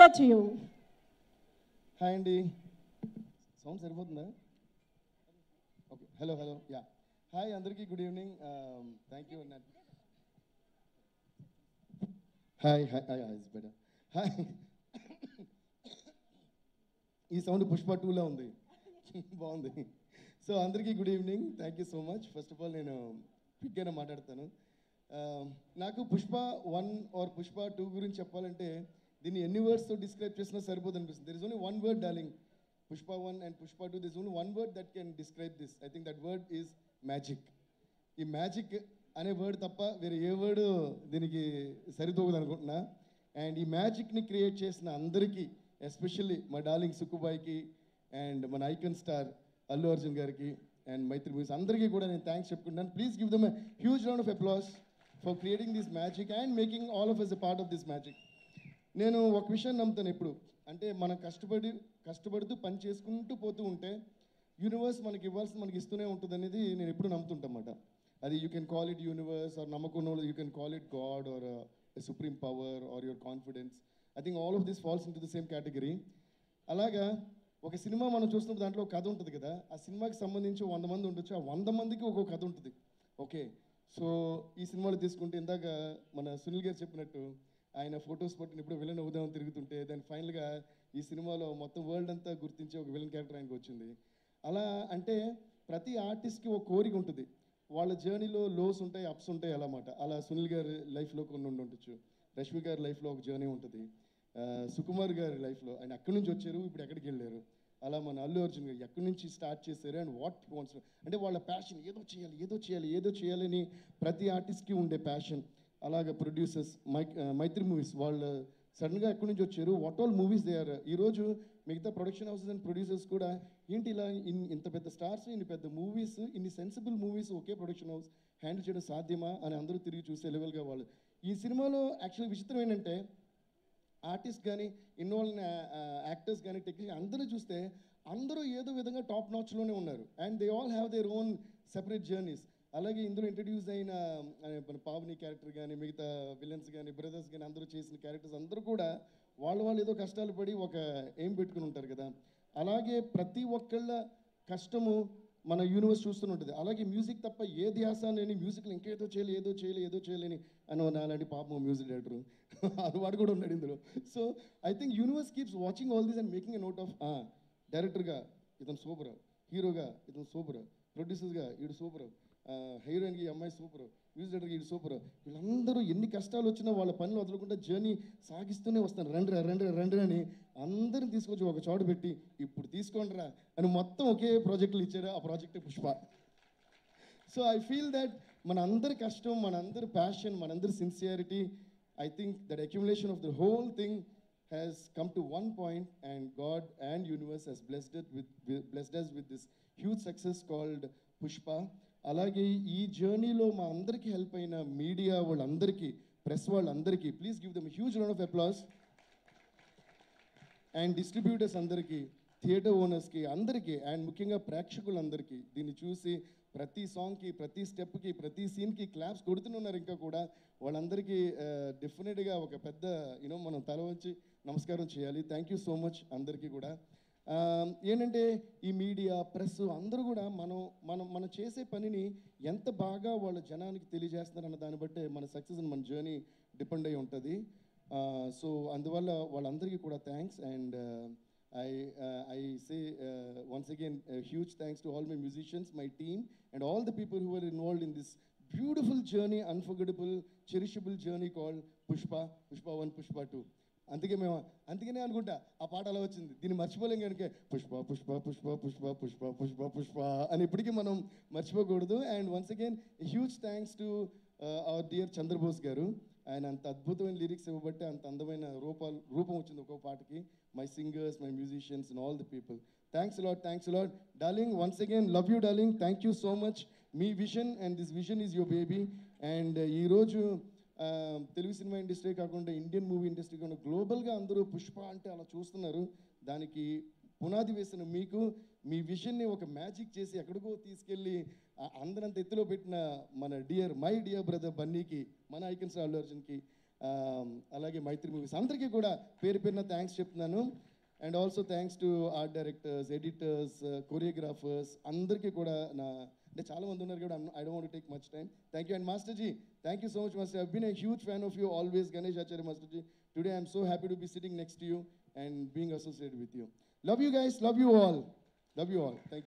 over to you. Hi అండి, sound సరిపోతుందా? Okay, hello yeah. Hi అందరికీ, good evening. Thank you. Hi it's better. Hi. ఈ sound Pushpa 2లో ఉంది. బాగుంది. సో అందరికీ good evening, thank you so much. First of all నేను క్విక్గానే మాట్లాడతాను. నాకు పుష్ప 1 ఆర్ పుష్ప 2 గురించి చెప్పాలంటే దీన్ని ఎన్ని వర్డ్స్తో డిస్క్రైబ్ చేసినా సరిపోదు అనిపిస్తుంది. There is only one word darling. Pushpa 1 and Pushpa 2, there is only one word that can describe this. I think that word is magic. ఈ మ్యాజిక్ అనే వర్డ్ తప్ప వేరే ఏ వర్డ్ దీనికి సరితూగదు అనుకుంటున్నా. అండ్ ఈ మ్యాజిక్ని క్రియేట్ చేసిన అందరికీ, ఎస్పెషల్లీ మా డార్లింగ్ సుక్కుబాయికి అండ్ మన ఐకన్ స్టార్ అల్లు అర్జున్ గారికి అండ్ మైత్రి మూవీస్ అందరికీ కూడా నేను థ్యాంక్స్ చెప్పుకుంటాను. Please give them a huge round of applause for creating this magic and making all of us a part of this magic. నేను ఒక విషయం నమ్ముతాను ఎప్పుడు, అంటే మనం కష్టపడుతూ పని చేసుకుంటూ పోతూ ఉంటే యూనివర్స్ మనకి ఇవ్వాల్సింది మనకి ఇస్తూనే ఉంటుంది అనేది నేను ఎప్పుడు నమ్ముతుంటన్నమాట. అది you can call it universe or నమ్మకం, you can call it God or supreme power or your confidence. I think all of this falls into the same category. అలాగా ఒక సినిమా మనం చూస్తున్నప్పుడు దాంట్లో ఒక కథ ఉంటుంది కదా, ఆ సినిమాకి సంబంధించి 100 మంది ఉండొచ్చు, ఆ 100 మందికి ఒక్కొక్క కథ ఉంటుంది. ఓకే, సో ఈ సినిమాలో తీసుకుంటే ఇందాక మన సునీల్ గారు చెప్పినట్టు ఆయన ఫొటోస్ పట్టిన ఇప్పుడు విలన్ అవుదామని తిరుగుతుంటే దాని ఫైనల్గా ఈ సినిమాలో మొత్తం వరల్డ్ అంతా గుర్తించే ఒక విలన్ క్యారెక్టర్ ఆయనకు వచ్చింది. అలా అంటే ప్రతి ఆర్టిస్ట్కి ఒక కోరిక ఉంటుంది, వాళ్ళ జర్నీలో లోస్ ఉంటాయి, అప్స్ ఉంటాయి అన్నమాట. అలా సునీల్ గారి లైఫ్లో కొన్ని ఉండొచ్చు, రష్మి గారి లైఫ్లో ఒక జర్నీ ఉంటుంది, సుకుమార్ గారి లైఫ్లో ఆయన ఎక్కడి నుంచి వచ్చారు, ఇప్పుడు ఎక్కడికి వెళ్ళారు. అలా మన అల్లు అర్జున్ గారు ఎక్కడి నుంచి స్టార్ట్ చేశారు అండ్ వాట్ వాంట్స్, అంటే వాళ్ళ ప్యాషన్ ఏదో చేయాలని ప్రతి ఆర్టిస్ట్కి ఉండే ప్యాషన్. అలాగే ప్రొడ్యూసర్స్ మైత్రి మూవీస్ వాళ్ళు సడన్గా ఎక్కడి నుంచి వచ్చారు, what all movies they are. ఈరోజు మిగతా ప్రొడక్షన్ హౌసెస్ అండ్ ప్రొడ్యూసర్స్ కూడా ఏంటి ఇలా ఇంత పెద్ద స్టార్స్, ఇన్ని పెద్ద మూవీస్, ఇన్ని సెన్సిబుల్ మూవీస్ ఒకే ప్రొడక్షన్ హౌస్ హ్యాండిల్ చేయడం సాధ్యమా అని అందరూ తిరిగి చూసే లెవెల్గా వాళ్ళు. ఈ సినిమాలో యాక్చువల్లీ విచిత్రం ఏంటంటే ఆర్టిస్ట్ కానీ ఇన్వాల్వ్ యాక్టర్స్ కానీ టెక్నీషియన్ అందరూ చూస్తే అందరూ ఏదో విధంగా టాప్ నాచ్లోనే ఉన్నారు and they all have their own separate journeys. అలాగే ఇందులో ఇంట్రడ్యూస్ అయిన మన పావని క్యారెక్టర్ కానీ మిగతా విలన్స్ కానీ బ్రదర్స్ కానీ అందరూ చేసిన క్యారెక్టర్స్ అందరూ కూడా వాళ్ళు ఏదో కష్టాలు పడి ఒక ఎయిమ్ పెట్టుకుని ఉంటారు కదా. అలాగే ప్రతి ఒక్కళ్ళ కష్టము మన యూనివర్స్ చూస్తూనే ఉంటుంది. అలాగే మ్యూజిక్ తప్ప ఏ ధ్యాస లేని మ్యూజిక్లో ఇంకేదో చేయలేని అని అలాంటి పాపం మ్యూజిక్ డైరెక్టర్ అది వాడు కూడా ఉన్నాడు ఇందులో. So I think universe keeps watching all these and making a note of డైరెక్టర్గా ఇతను సూపర్, హీరోగా ఇతను సూపర్, ప్రొడ్యూసర్గా వీడు సూపర్, హీరోయిన్కి ఈ అమ్మాయి సూపర్, మ్యూజిక్ డైరెక్టర్కి వీడు సూపర్. వీళ్ళందరూ ఎన్ని కష్టాలు వచ్చినా వాళ్ళ పనులు వదలకుండా జర్నీ సాగిస్తూనే వస్తారు. రండి అని అందరిని తీసుకొచ్చి ఒక చోట పెట్టి ఇప్పుడు తీసుకోండిరా అని మొత్తం ఒకే ప్రాజెక్టులు ఇచ్చారు. ఆ ప్రాజెక్టే Pushpa. So I feel that మన అందరి కష్టం, మన అందరి ప్యాషన్, మన అందరి sincerity, I think that accumulation of the whole thing has come to one point and God and universe has blessed us with this huge success called Pushpa. అలాగే ఈ జర్నీలో మా అందరికీ హెల్ప్ అయిన మీడియా వాళ్ళందరికీ, ప్రెస్ వాళ్ళందరికీ please give them huge round of applause. And distributors అందరికీ, theatre ఓనర్స్కి అందరికీ అండ్ ముఖ్యంగా ప్రేక్షకులందరికీ దీన్ని చూసి ప్రతి సాంగ్కి, ప్రతి స్టెప్కి, ప్రతి సీన్కి క్లాప్స్ కొడుతున్నారు. ఇంకా కూడా వాళ్ళందరికీ డెఫినెట్గా ఒక పెద్ద మనం తల వంచి నమస్కారం చేయాలి. థ్యాంక్ యూ సో మచ్ అందరికీ కూడా. ఏంటంటే ఈ మీడియా ప్రెస్ అందరూ కూడా మనం చేసే పనిని ఎంత బాగా వాళ్ళ జనానికి తెలియజేస్తున్నారన్న దాన్ని బట్టే మన సక్సెస్ మన జర్నీ డిపెండ్ అయి ఉంటుంది. సో అందువల్ల వాళ్ళందరికీ కూడా thanks. And I say once again a huge thanks to all my musicians, my team and all the people who were involved in this beautiful journey, unforgettable, cherishable journey called Pushpa 1, Pushpa 2. అందుకనే అనుకుంటా ఆ పాట అలా వచ్చింది. దీన్ని మర్చిపోలేం కనుక పుష్ప పుష్ప పుష్ప పుష్ప పుష్ప పుష్ప పుష్ప అని ఇప్పటికీ మనం మర్చిపోకూడదు. And once again huge thanks to our dear Chandrabose garu. ఆయన అంత అద్భుతమైన లిరిక్స్ ఇవ్వబట్టి అంత అందమైన రూపం వచ్చింది ఒక్కో పాటకి. My singers, my musicians and all the people, thanks a lot darling. Once again love you darling, thank you so much. Me vision and this vision is your baby. And ఈరోజు తెలుగు సినిమా ఇండస్ట్రీ కాకుండా Indian movie industry కాకుండా గ్లోబల్గా అందరూ పుష్ప అంటే అలా చూస్తున్నారు. దానికి పునాది వేసిన మీకు మీ విజన్ని ఒక మ్యాజిక్ చేసి ఎక్కడికో తీసుకెళ్ళి అందరంత ఎత్తులో పెట్టిన మన మై డియర్ బ్రదర్ బన్నీకి, మన ఐకన్ స్టార్ అల్లు అర్జున్కి అలాగే మైత్రి మూవీస్ అందరికీ కూడా పేరు పేరున థ్యాంక్స్ చెప్తున్నాను. And also thanks to art directors, editors, choreographers అందరికీ కూడా అంటే చాలా మంది ఉన్నారు కూడా. I don't want to take much time. Thank you. And master ji, thank you so much master. I been a huge fan of you always, Ganesh Acharya master ji. Today I'm so happy to be sitting next to you and being associated with you. Love you guys, love you all, thank you.